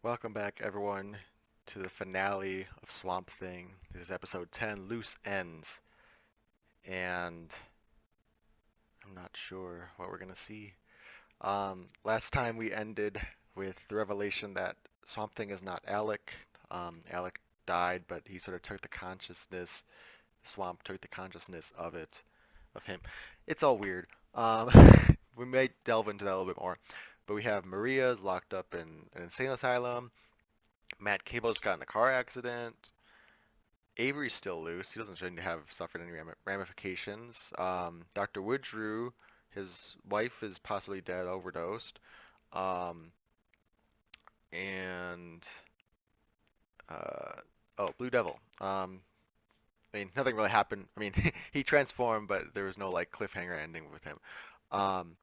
Welcome back, everyone, to the finale of Swamp Thing. This is episode 10, Loose Ends. And I'm not sure what we're going to see. Last time we ended with the revelation that Swamp Thing is not Alec. Alec died, but he sort of took the consciousness, Swamp took the consciousness of him. It's all weird. We may delve into that a little bit more. But we have Maria's locked up in an insane asylum. Matt Cable's got in a car accident. Avery's still loose. He doesn't seem to have suffered any ramifications. Dr. Woodrue, his wife is possibly dead, overdosed. Um, and Blue Devil. I mean, nothing really happened. I mean, he transformed, but there was no like cliffhanger ending with him. Um,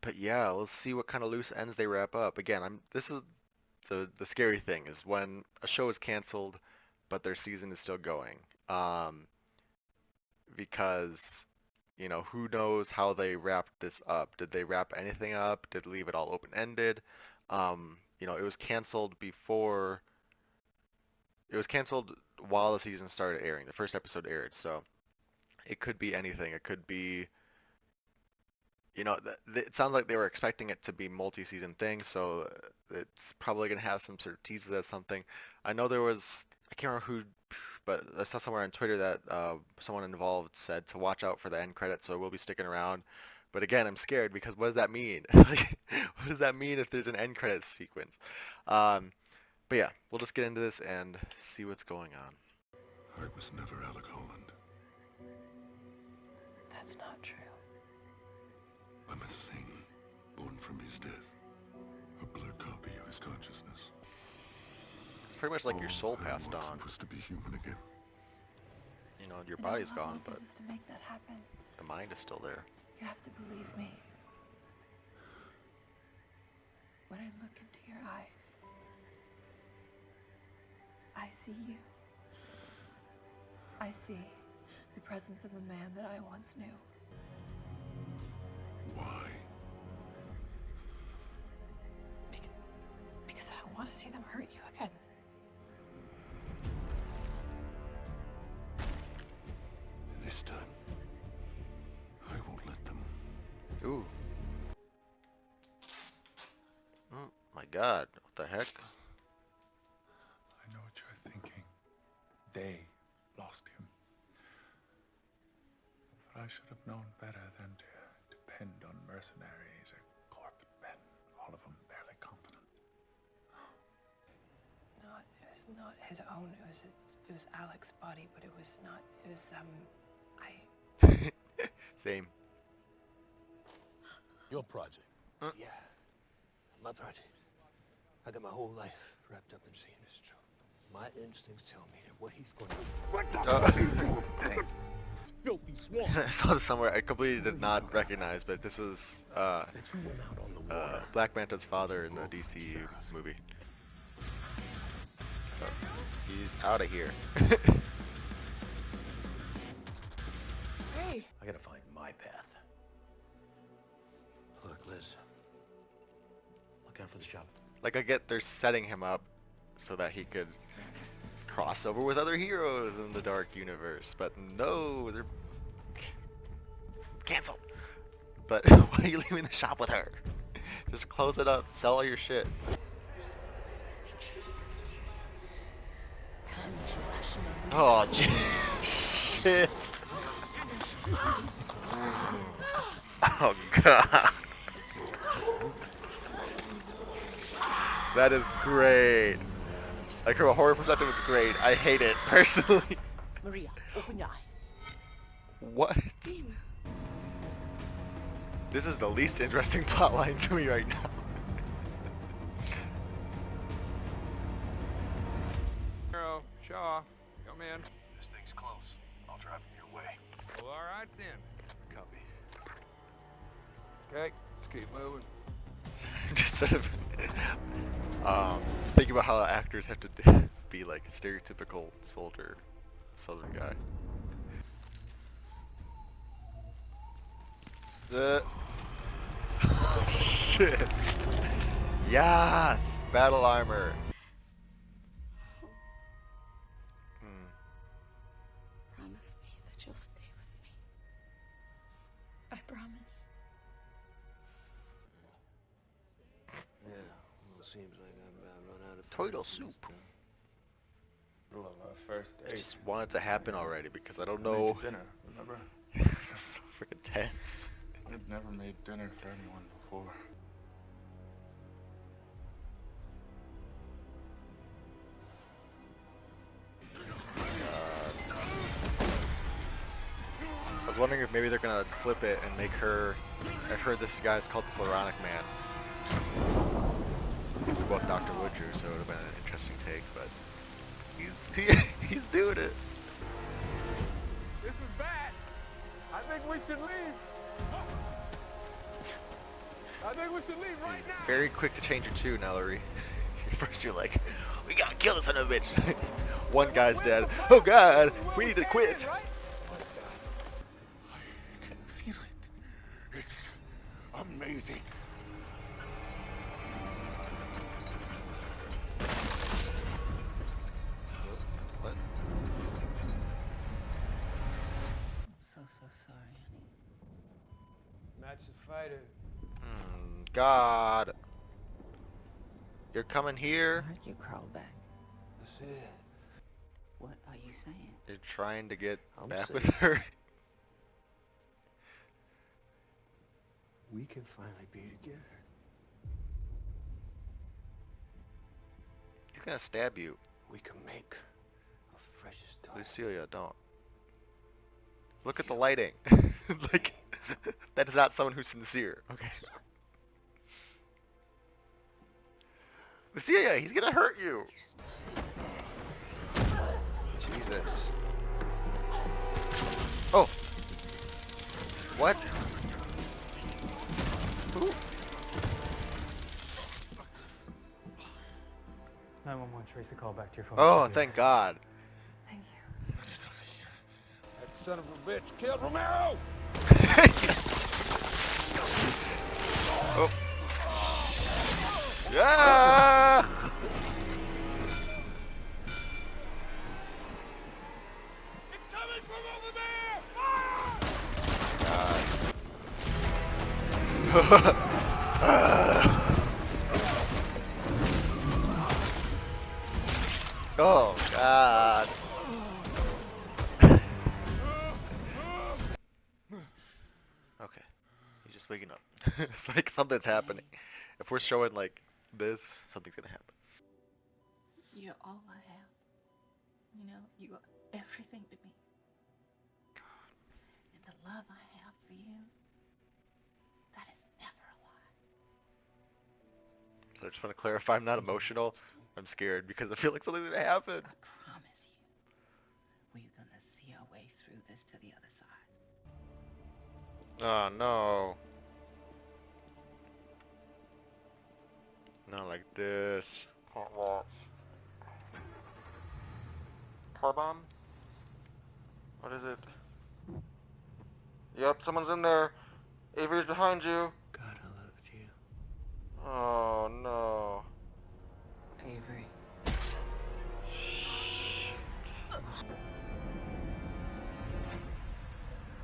but yeah, let's see what kind of loose ends they wrap up. Again, this is the scary thing is when a show is canceled, but their season is still going. Because who knows how they wrapped this up? Did they wrap anything up? Did they leave it all open-ended? It was canceled before. It was canceled while the season started airing. The first episode aired, so it could be anything. It could be it sounds like they were expecting it to be multi-season thing, so it's probably going to have some sort of teases at something. I know there was, I can't remember who, but I saw somewhere on Twitter that someone involved said to watch out for the end credits, so we'll be sticking around. But again, I'm scared because what does that mean? Like, what does that mean if there's an end credits sequence? But yeah, we'll just get into this and see what's going on. I was never Alec Holland. That's not true. I'm a thing, born from his death. A blurred copy of his consciousness. It's pretty much like your soul All I passed wanted on. was to be human again. Your body's gone, but to make that happen. the mind is still there. You have to believe me. When I look into your eyes, I see you. I see the presence of the man that I once knew. Why? Because I don't want to see them hurt you again. This time, I won't let them. Ooh. Oh my god, what the heck? I know what you're thinking. They lost him. But I should have known better than to depend on mercenaries or corporate men, all of them barely competent. It was not his own. It was Alec's body, but it was not. It was Same. Your project. Yeah. My project. I got my whole life wrapped up in seeing this truth. My instincts tell me that what he's going to do. Filthy swamp. I saw this somewhere. I completely did not recognize, but this was That you went out on the water. Black Manta's father in the DCU movie. So, he's out of here. Hey. I gotta find my path. Look, Liz. Look out for the shop. Like, I get they're setting him up so that he could cross over with other heroes in the Dark Universe, but no, they're canceled. But why are you leaving the shop with her? Just close it up, sell all your shit. Oh, shit. Oh, God. That is great. Like, from a horror perspective, it's great. I hate it, personally. Maria, open your eyes. What? This is the least interesting plotline to me right now. Arrow, Shaw, come in. This thing's close. I'll drive him your way. Well, all right then. Copy. Okay, let's keep moving. Just sort of thinking about how actors have to be like a stereotypical soldier, southern guy. Shit. Yes. Battle armor. Promise me that you'll stay with me. I promise. Yeah, well, it seems like I've about run out of Turtle food for soup. this Well, our first I date. just want it to happen already because I don't I made you know. dinner, remember? It's so freaking tense. I'd never made dinner for anyone before. I was wondering if maybe they're gonna flip it and make her. I've heard this guy's called the Floronic Man. He's both Dr. Woodrew, so it would have been an interesting take, but he's doing it. This is bad. I think we should leave. I think we should leave right now. Very quick to change your tune, Ellery. First you're like, we gotta kill this son of a bitch. One guy's dead. Oh god, we need to quit. I can feel it. It's amazing. What? I'm so sorry, honey. Match the fighter. God. You're coming I here? heard you crawl back. That's it. What are you saying? You're trying to get I'm back saying- with her? We can finally be together. He's gonna stab you. We can make a fresh start. Lucilia, don't. Look at the lighting. Like, that is not someone who's sincere, okay? Lucilia, he's gonna hurt you! Jesus. Oh! What? Who? 911, trace the call back to your phone. Oh, thank God. Thank you. That son of a bitch killed Romero. Oh. Yeah! It's coming from over there. Oh God. Okay. He's just waking up. It's like something's happening. If we're showing like this, something's gonna happen. You're all I have. You know, you are everything to me. And the love I have for you, that is never a lie. So I just want to clarify, I'm not emotional. I'm scared because I feel like something's gonna happen. I promise you, we're gonna see our way through this to the other side. Oh no. Not like this. What? Car bomb? What is it? Yep, someone's in there. Avery's behind you. God, I loved you. Oh no. Avery.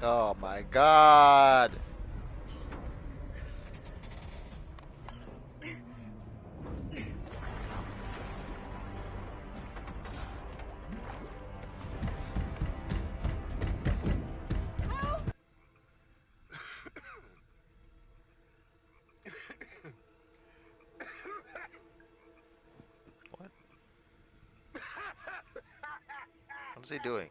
Oh my God. What? What is he doing?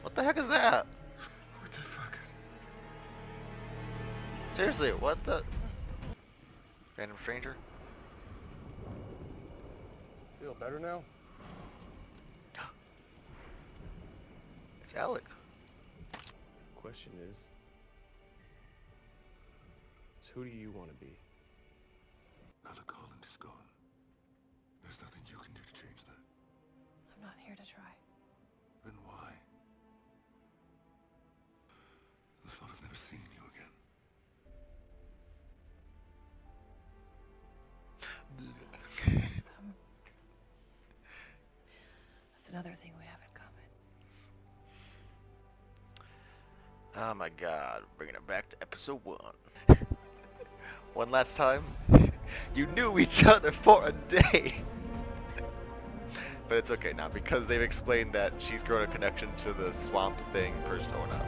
What the heck is that? What the fuck? Seriously, what the? Random stranger? Feel better now? It's Alec. The question is who do you want to be? Alec Holland is gone. There's nothing you can do to change that. I'm not here to try. Then why? The thought of never seeing you again. Oh my god, bringing it back to episode 1. One last time. You knew each other for a day. But it's okay now because they've explained that she's grown a connection to the Swamp Thing persona.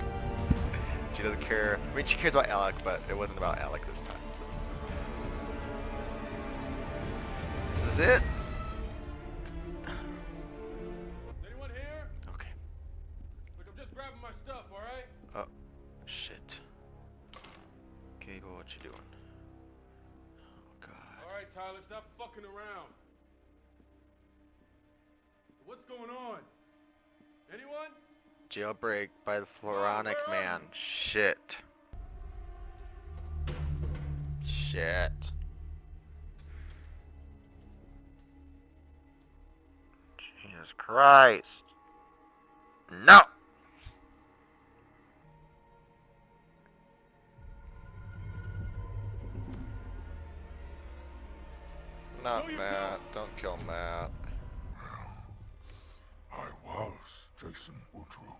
She doesn't care. I mean, she cares about Alec, but it wasn't about Alec this time. So. This is it? Anyone here? Okay. Look, I'm just grabbing my stuff, alright? Oh, shit. Cable, what you doing? Oh, God. Alright, Tyler, stop fucking around. What's going on? Anyone? Jailbreak by the Floronic Man. Shit. Shit. Jesus Christ. No! Not Matt. Don't kill Matt. I was Jason Woodrow.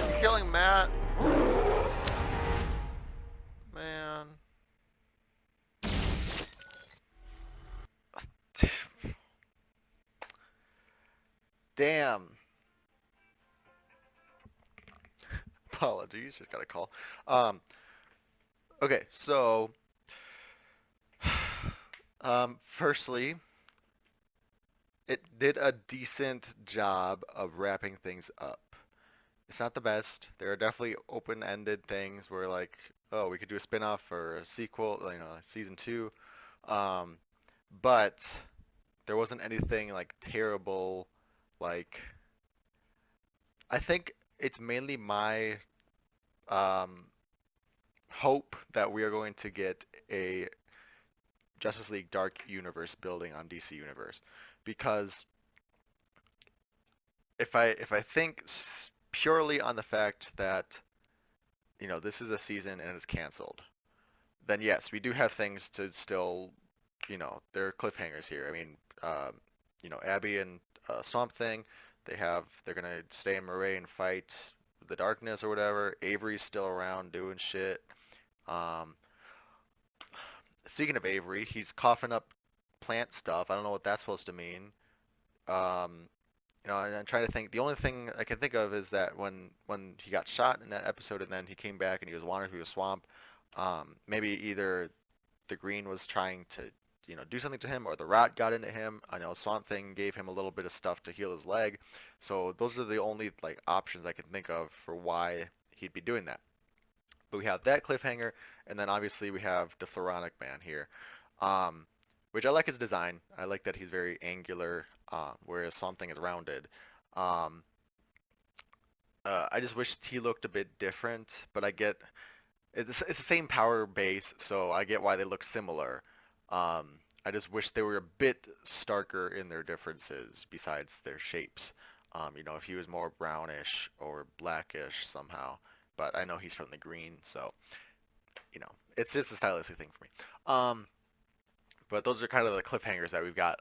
You killing Matt? Man. Damn. Apologies, just got a call. Okay, so firstly, it did a decent job of wrapping things up. It's not the best. There are definitely open-ended things where like, oh, we could do a spin-off or a sequel, you know, season 2. But there wasn't anything like terrible. Like, I think it's mainly my hope that we are going to get a Justice League Dark Universe building on DC Universe, because if I think purely on the fact that, you know, this is a season and it's canceled, then yes, we do have things to still, you know, there are cliffhangers here. I mean, you know, Abby and Swamp Thing, they're gonna stay in Marais and fight the darkness or whatever. Avery's still around doing shit. Speaking of Avery, he's coughing up plant stuff. I don't know what that's supposed to mean. You know, and I'm trying to think. The only thing I can think of is that when he got shot in that episode, and then he came back and he was wandering through the swamp. Maybe either the Green was trying to, you know, do something to him, or the Rot got into him. I know Swamp Thing gave him a little bit of stuff to heal his leg. So those are the only like options I can think of for why he'd be doing that. But we have that cliffhanger, and then obviously we have the Floronic Man here, which I like his design. I like that he's very angular, whereas Swamp Thing is rounded. I just wish he looked a bit different, but I get it's the same power base, so I get why they look similar. I just wish they were a bit starker in their differences besides their shapes. You know, if he was more brownish or blackish somehow. But I know he's from the Green, so, you know, it's just a stylistic thing for me. But those are kind of the cliffhangers that we've got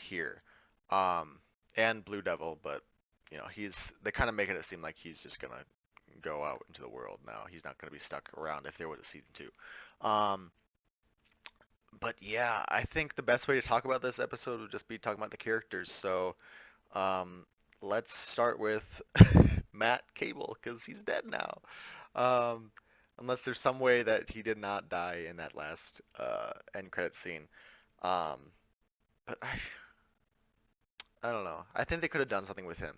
here. And Blue Devil, but, you know, they're kind of making it seem like he's just going to go out into the world now. He's not going to be stuck around if there was a season 2. But yeah, I think the best way to talk about this episode would just be talking about the characters. So, let's start with Matt Cable, because he's dead now. Unless there's some way that he did not die in that last end credit scene. But I don't know. I think they could have done something with him.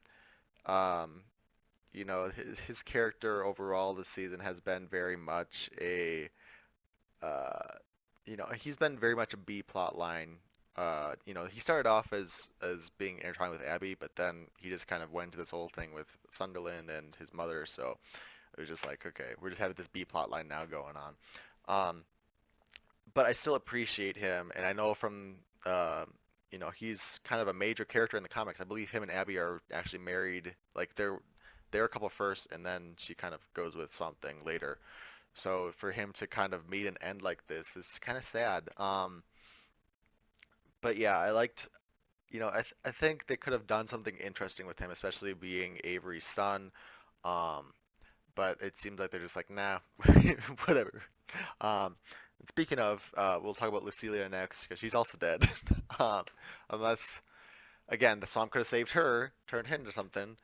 You know, his character overall this season has been very much a, you know, he's been very much a B plot line. You know, he started off as being intertwined with Abby, but then he just kind of went into this whole thing with Sunderland and his mother, so it was just like, okay, we're just having this B plot line now going on. But I still appreciate him, and I know from, you know, he's kind of a major character in the comics. I believe him and Abby are actually married. Like, they're a couple first, and then she kind of goes with something later. So for him to kind of meet and end like this is kind of sad. but yeah, I liked, I think they could have done something interesting with him, especially being Avery's son. Um, but it seems like they're just like, nah, whatever. Um, and speaking of, we'll talk about Lucilia next because she's also dead. um, unless, again, the swamp could have saved her, turned her into something,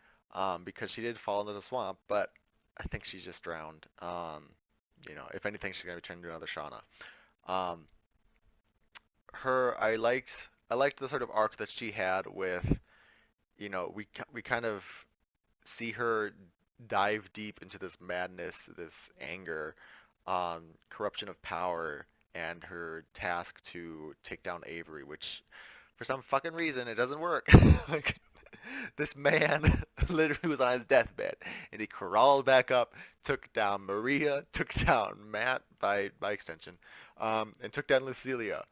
because she did fall into the swamp. But I think she's just drowned. If anything, she's gonna be turned into another Shauna. Um, I liked the sort of arc that she had with, we kind of see her dive deep into this madness, this anger, corruption of power, and her task to take down Avery, which for some fucking reason it doesn't work. Like, this man literally was on his deathbed, and he crawled back up, took down Maria, took down Matt by extension, and took down Lucilia.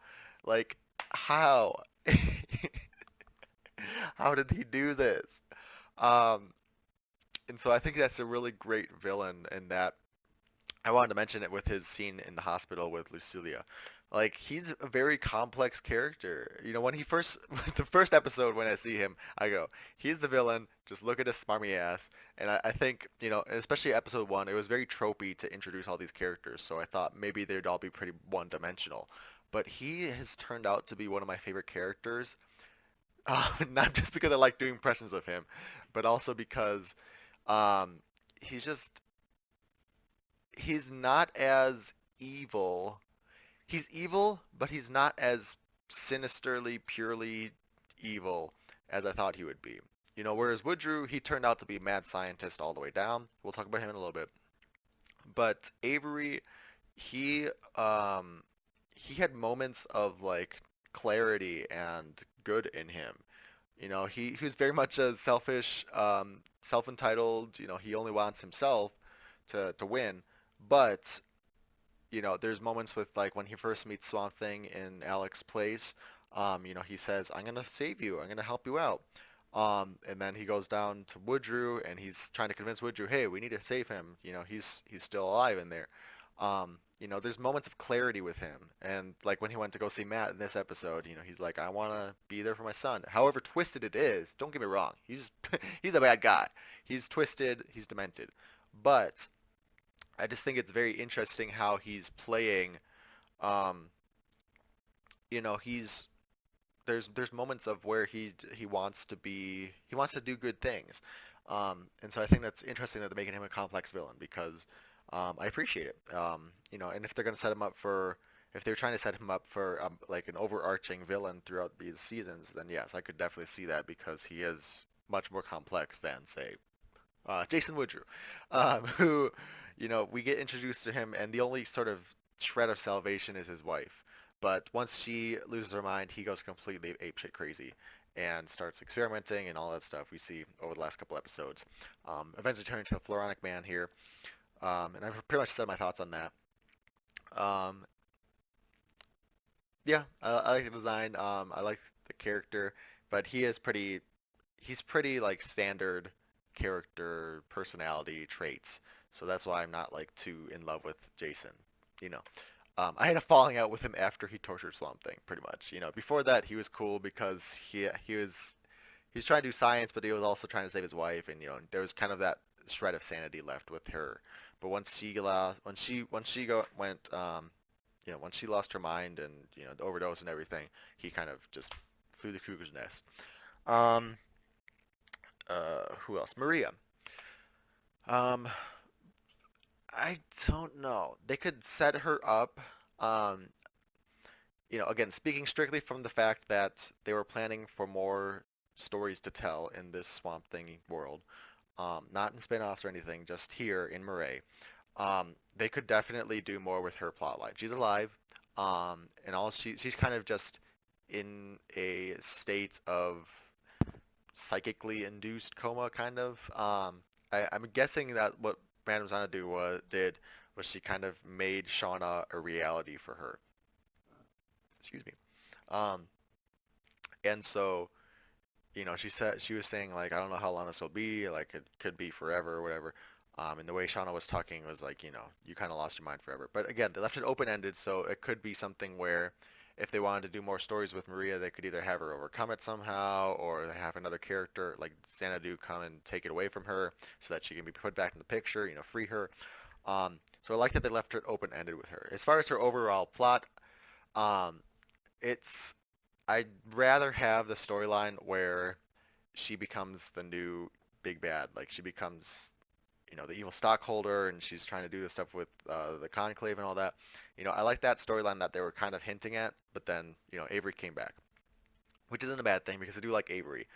Like, how? How did he do this? Um, and so I think that's a really great villain, and that I wanted to mention it with his scene in the hospital with Lucilia. Like, he's a very complex character. When he first, the first episode when I see him, I go, he's the villain. Just look at his smarmy ass. And I think, especially episode one, it was very tropey to introduce all these characters. So I thought maybe they'd all be pretty one-dimensional. But he has turned out to be one of my favorite characters. Not just because I like doing impressions of him, but also because um, he's just he's not as evil. He's evil, but he's not as sinisterly, purely evil as I thought he would be. Whereas Woodrue, he turned out to be a mad scientist all the way down. We'll talk about him in a little bit. But Avery, he he had moments of like clarity and good in him. He was very much a selfish, self-entitled. He only wants himself to win. But there's moments with like when he first meets Swamp Thing in Alex's place. He says, "I'm gonna save you. I'm gonna help you out." And then he goes down to Woodrue and he's trying to convince Woodrue, "Hey, we need to save him. He's still alive in there." There's moments of clarity with him, and like when he went to go see Matt in this episode, he's like, "I want to be there for my son." However twisted it is, don't get me wrong, he's he's a bad guy. He's twisted, he's demented, but I just think it's very interesting how he's playing. Um, he's there's moments of where he wants to be he wants to do good things, and so I think that's interesting that they're making him a complex villain because I appreciate it. And if they're gonna set him up for if they're trying to set him up for like an overarching villain throughout these seasons, then yes, I could definitely see that because he is much more complex than say Jason Woodrue, who, we get introduced to him, and the only sort of shred of salvation is his wife. But once she loses her mind, he goes completely apeshit crazy and starts experimenting and all that stuff we see over the last couple episodes. Eventually turning to a Floronic Man here, and I've pretty much said my thoughts on that. Um, yeah, I like the design. I like the character, but he's pretty like standard character personality traits. So that's why I'm not like too in love with Jason. You know, I had a falling out with him after he tortured Swamp Thing, pretty much. Before that he was cool because he was trying to do science, but he was also trying to save his wife, and there was kind of that shred of sanity left with her. But once she lost, when she go went, once she lost her mind and the overdose and everything, he kind of just flew the cuckoo's nest. Um, who else? Maria. Um, I don't know. They could set her up. Um, again, speaking strictly from the fact that they were planning for more stories to tell in this Swamp Thing world, not in spin-offs or anything, just here in Marais. They could definitely do more with her plotline. She's alive, and she's kind of just in a state of psychically induced coma, kind of. I'm guessing that what Madame Xanadu was she kind of made Shauna a reality for her. Excuse me. Um, and so, she was saying like, I don't know how long this will be, like it could be forever or whatever. And the way Shauna was talking was like, you kind of lost your mind forever. But again, they left it open-ended, so it could be something where if they wanted to do more stories with Maria, they could either have her overcome it somehow, or have another character like Xanadu come and take it away from her so that she can be put back in the picture, free her. So I like that they left it open-ended with her. As far as her overall plot, um, it's I'd rather have the storyline where she becomes the new big bad, like she becomes the evil stockholder, and she's trying to do this stuff with the conclave and all that. I like that storyline that they were kind of hinting at, but then Avery came back, which isn't a bad thing because I do like Avery.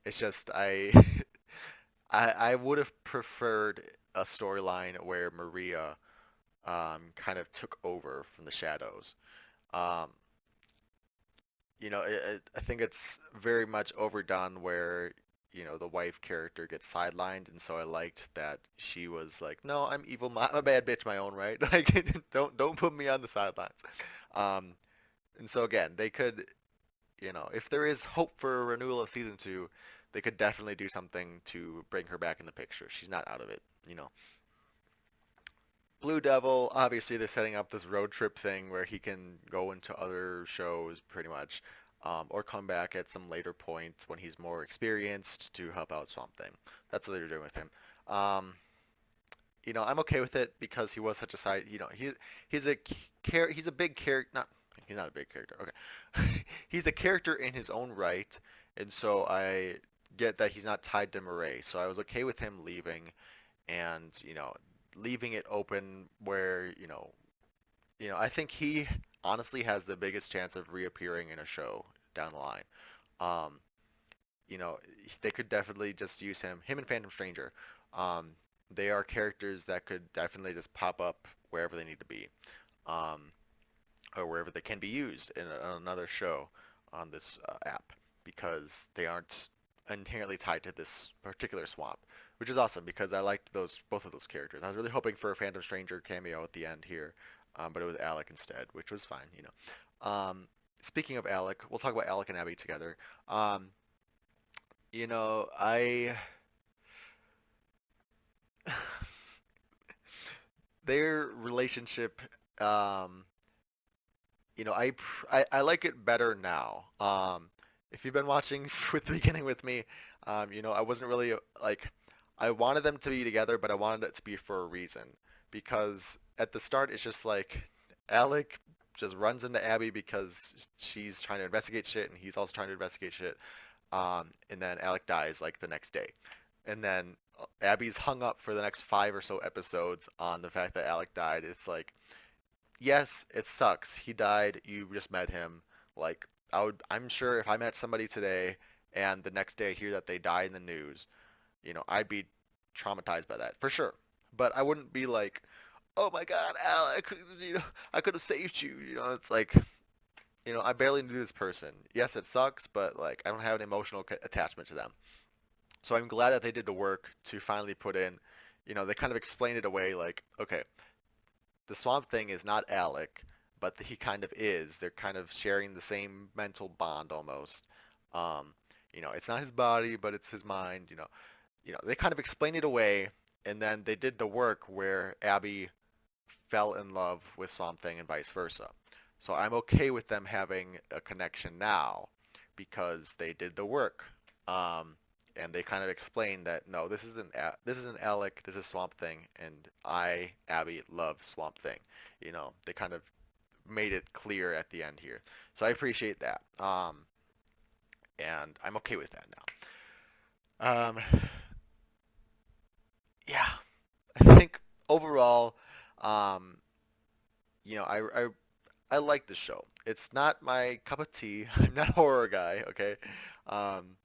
It's just I would have preferred a storyline where Maria kind of took over from the shadows. Um, I think it's very much overdone where, the wife character gets sidelined, and so I liked that she was like, "No, I'm evil. I'm a bad bitch my own right. Like, don't put me on the sidelines." Um, and so again, they could, if there is hope for a renewal of season two, they could definitely do something to bring her back in the picture. She's not out of it. Blue Devil, obviously they're setting up this road trip thing where he can go into other shows pretty much, or come back at some later point when he's more experienced to help out Swamp Thing. That's what they're doing with him. I'm okay with it because he was such a side. He's a big character. Not he's not a big character. Okay, he's a character in his own right, and so I get that he's not tied to Marais. So I was okay with him leaving, and leaving it open where I think he honestly has the biggest chance of reappearing in a show down the line. Um, they could definitely just use him and Phantom Stranger. Um, they are characters that could definitely just pop up wherever they need to be, um, or wherever they can be used in another show on this app because they aren't inherently tied to this particular swamp, which is awesome because I liked both of those characters. I was really hoping for a Phantom Stranger cameo at the end here, but it was Alec instead, which was fine. Speaking of Alec, we'll talk about Alec and Abby together. I their relationship, um, I like it better now. If you've been watching with the beginning with me, I wasn't really like I wanted them to be together, but I wanted it to be for a reason. Because at the start, it's just like Alec just runs into Abby because she's trying to investigate shit, and he's also trying to investigate shit. And then Alec dies like the next day, and then Abby's hung up for the next 5 or so episodes on the fact that Alec died. It's like, yes, it sucks. He died. You just met him. Like, I'm sure if I met somebody today and the next day I hear that they died in the news, I'd be traumatized by that for sure. But I wouldn't be like, oh my God, Alec, I could have saved you. It's like, I barely knew this person. Yes, it sucks, but like, I don't have an emotional attachment to them. So I'm glad that they did the work to finally put in, they kind of explained it away like, okay, the Swamp Thing is not Alec, but he kind of is. They're kind of sharing the same mental bond almost. Um, it's not his body, but it's his mind. They kind of explained it away, and then they did the work where Abby fell in love with Swamp Thing and vice versa. So I'm okay with them having a connection now because they did the work. And they kind of explained that no, this isn't Alec, this is Swamp Thing, and Abby, love Swamp Thing. They kind of made it clear at the end here, so I appreciate that. And I'm okay with that now. Yeah, I think overall, um, I like the show. It's not my cup of tea. I'm not a horror guy, okay? Um,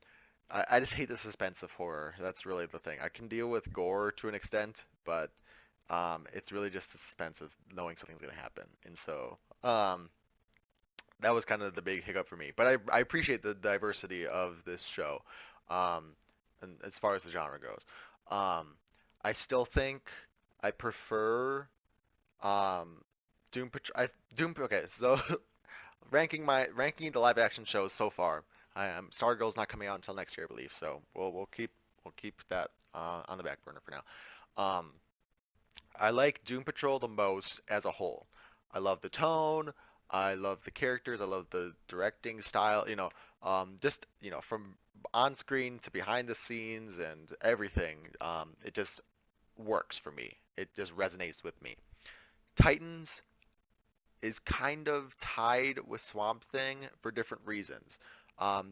I just hate the suspense of horror. That's really the thing. I can deal with gore to an extent, but it's really just the suspense of knowing something's going to happen. And so that was kind of the big hiccup for me. But I appreciate the diversity of this show, um, and as far as the genre goes. I still think I prefer um, Doom Patrol. Okay, so ranking the live action shows so far. Stargirl's not coming out until next year, I believe. So we'll keep that on the back burner for now. I like Doom Patrol the most as a whole. I love the tone. I love the characters. I love the directing style. Just from on screen to behind the scenes and everything. It just works for me. It just resonates with me. Titans is kind of tied with Swamp Thing for different reasons.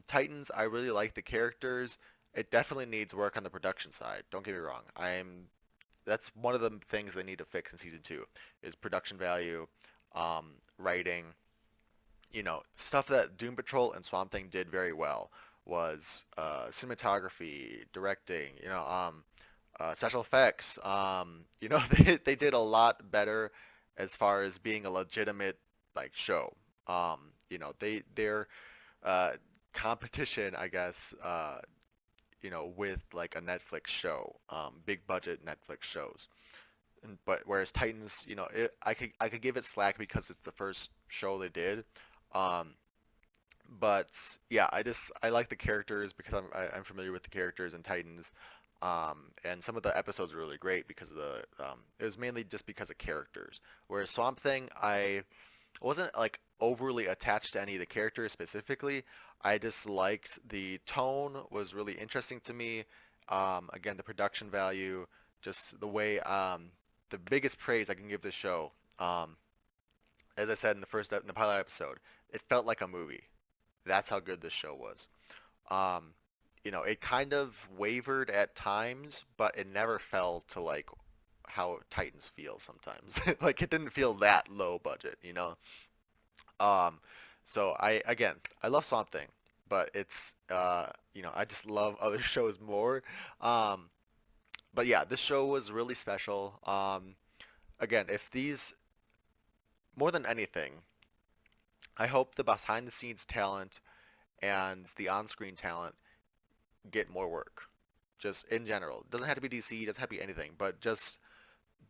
Titans, I really like the characters. It definitely needs work on the production side. Don't get me wrong. That's one of the things they need to fix in season two is production value, writing, stuff that Doom Patrol and Swamp Thing did very well was cinematography, directing, special effects. They did a lot better as far as being a legitimate like show. Their uh, competition, I guess, with like a Netflix show, big budget Netflix shows. But whereas Titans, I could give it slack because it's the first show they did. Um, but yeah, I like the characters because I'm familiar with the characters in Titans. And some of the episodes are really great because of it was mainly just because of characters. Whereas Swamp Thing, I wasn't like overly attached to any of the characters specifically. I just liked the tone was really interesting to me. Again, the production value, just the way the biggest praise I can give this show. As I said in the pilot episode, it felt like a movie. That's how good this show was. Um, it kind of wavered at times, but it never fell to like how Titans feel sometimes. Like it didn't feel that low budget. Um, so I love Swamp Thing, but it's I just love other shows more. Um, but yeah, this show was really special. Again, if these more than anything, I hope the behind the scenes talent and the on-screen talent get more work. Just in general. It doesn't have to be DC, it doesn't have to be anything, but just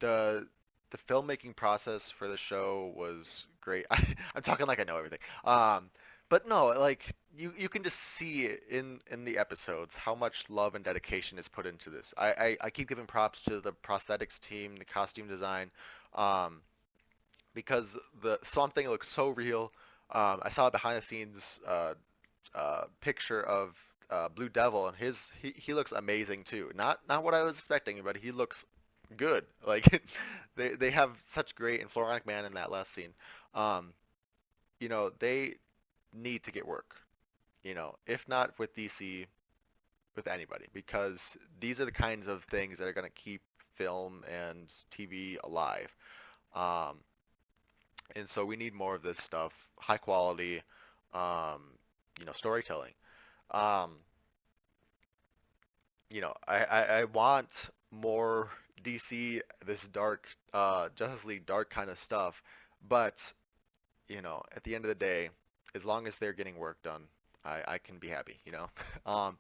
the the filmmaking process for the show was great. I'm talking like I know everything. But no, like you can just see it in the episodes how much love and dedication is put into this. I keep giving props to the prosthetics team, the costume design, um, because the something looks so real. I saw a behind the scenes picture of Blue Devil, and he looks amazing too. Not what I was expecting, but he looks good. Like they have such great and Floronic Man in that last scene. Um, they need to get work. If not with DC, with anybody, because these are the kinds of things that are going to keep film and TV alive. Um, and so we need more of this stuff, high quality, um, storytelling. Um, I want more DC, this dark, Justice League dark kind of stuff, but at the end of the day, as long as they're getting work done, I can be happy. Um,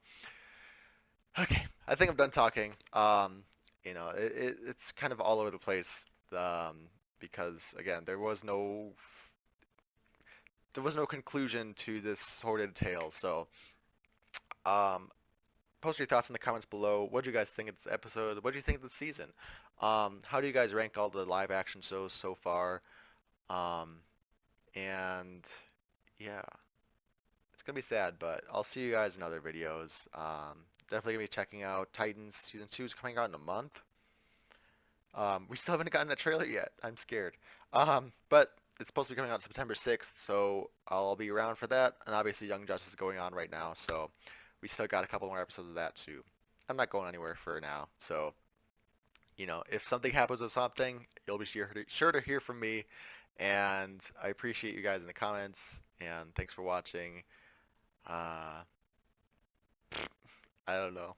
okay, I think I'm done talking. It's kind of all over the place, because again, there was no conclusion to this sordid tale. So, um, post your thoughts in the comments below. What do you guys think of this episode? What do you think of the season? How do you guys rank all the live action shows so far? Um, and yeah, it's gonna be sad, but I'll see you guys in other videos. Definitely gonna be checking out Titans season 2 is coming out in a month. We still haven't gotten a trailer yet. I'm scared. But it's supposed to be coming out September 6th, so I'll be around for that. And obviously Young Justice is going on right now, so we still got a couple more episodes of that too. I'm not going anywhere for now, so if something happens with something, you'll be sure to hear from me. And I appreciate you guys in the comments, and thanks for watching. Uh, I don't know.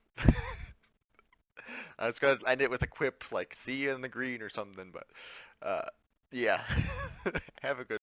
I was gonna end it with a quip like "see you in the green" or something, but yeah. Have a good